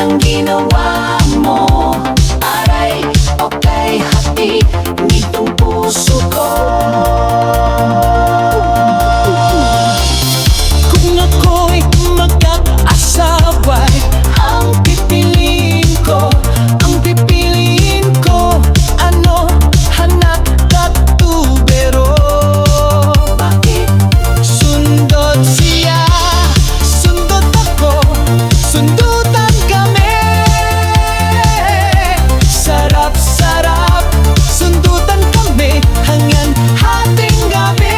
ang ginawa mo. Aray, okay, hati nitong puso ko. Kung ako'y mag-aasawa'y ang pipiliin ko, ang pipiliin ko. Ano, anak at tubero. Bakit? Sundot siya, sundot ako, sundutan kami. Sarap-sarap, sundutan kami hanggang hating gabi.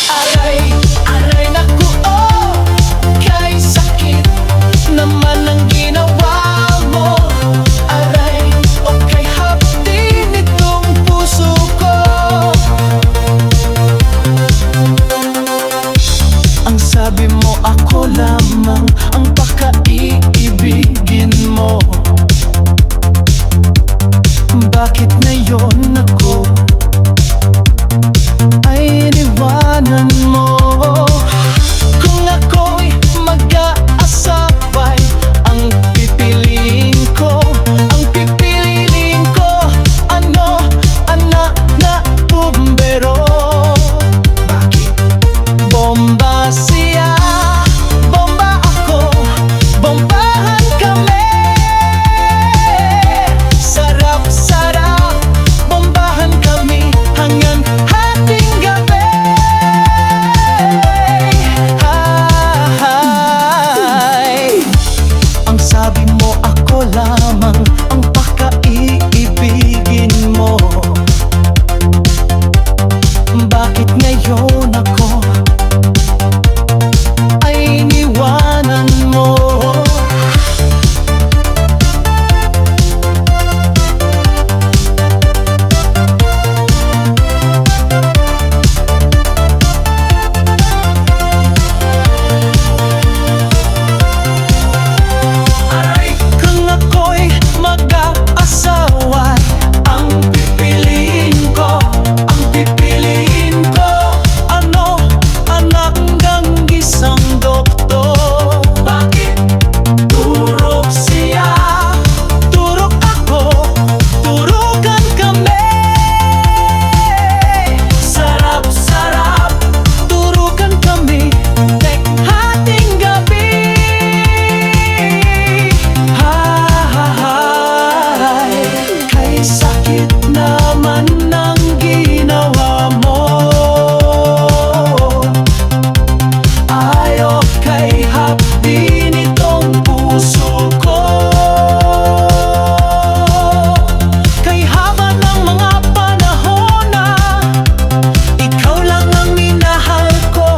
Aray, aray naku, oh, kay sakit naman ang ginawa mo. Aray, okay, hapdi nitong puso ko. Ang sabi mo ako lamang ang paka-iibigin mo. Bakit ngayon ako ay iniwanan mo? Kung ako'y mag-aasawa'y ang pipiliin ko, ang pipiliin ko. Ano, anak na bumbero. Bakit? Bomba siya, bomba ako, bombahan kami. Sarap-sarap, bombahan kami hanggang hating gabi. Ang sabi mo ako lamang ang paka-iibigin mo. Bakit ngayon ako ay iniwanan mo? Aray, Kung ako'y mag-aasawa'y ang pipiliin ko, ang pipiliin ko. Ano, anak ng isang doktor. bakit? Turok siya, turok ako, turukan kami. Sarap-sarap, turukan kami tek hating gabi. Kay sakit naman ng ginawa mo. Ayaw kay hapdi nitong puso ko. Kay haba ng mga panahon na ikaw lang ang minahal ko.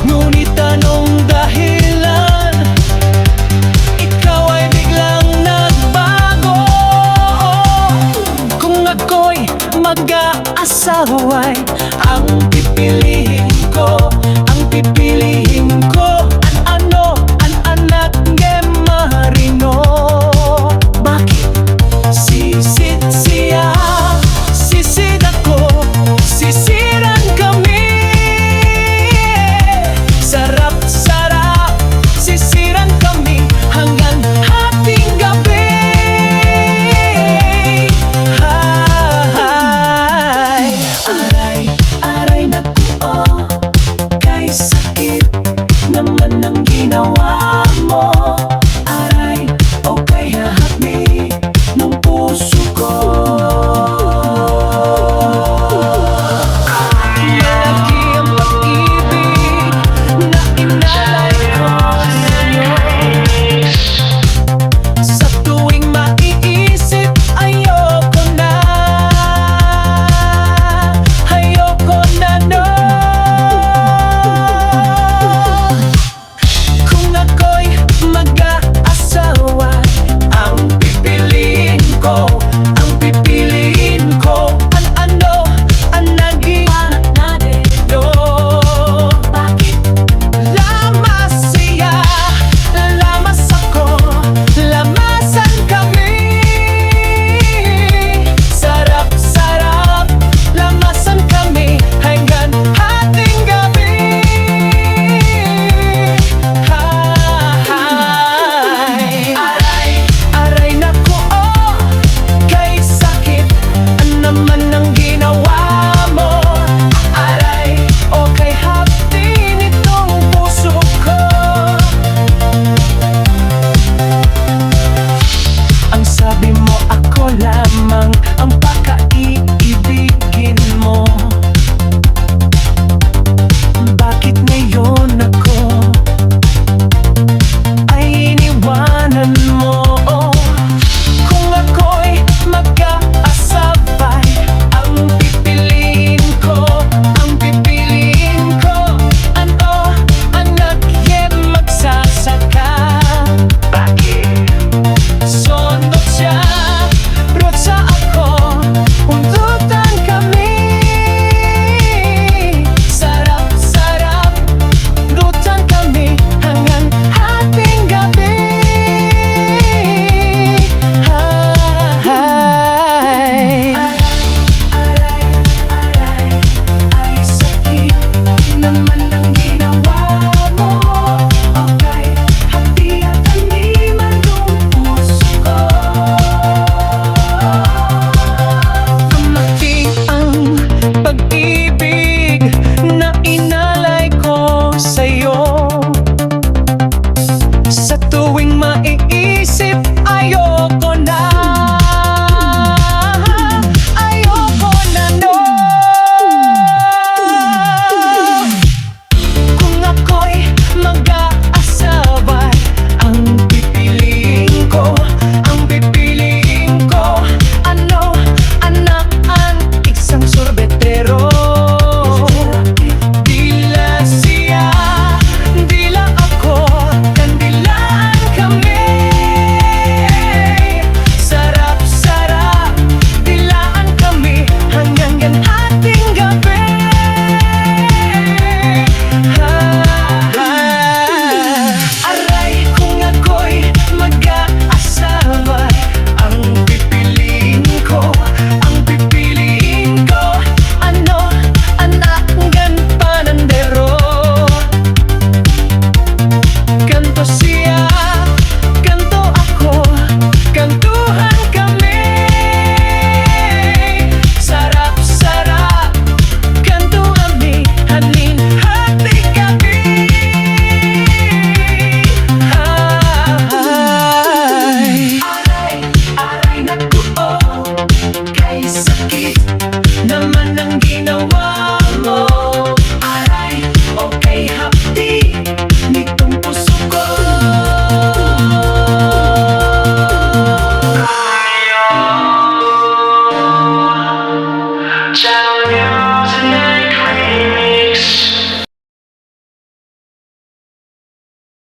Ngunit anong dahilan ikaw ay biglang nagbago? Kung ako'y mag-aasawa'y ang pipiliin ko, ang pipiliin ko. Ano, an anak ng marino. Bakit? Sisid siya, sisid ako, sisiran kami. Sarap-sarap, sisiran kami hanggang hating gabi. Aray, aray naku, oh, kay sakit naman ang ginawa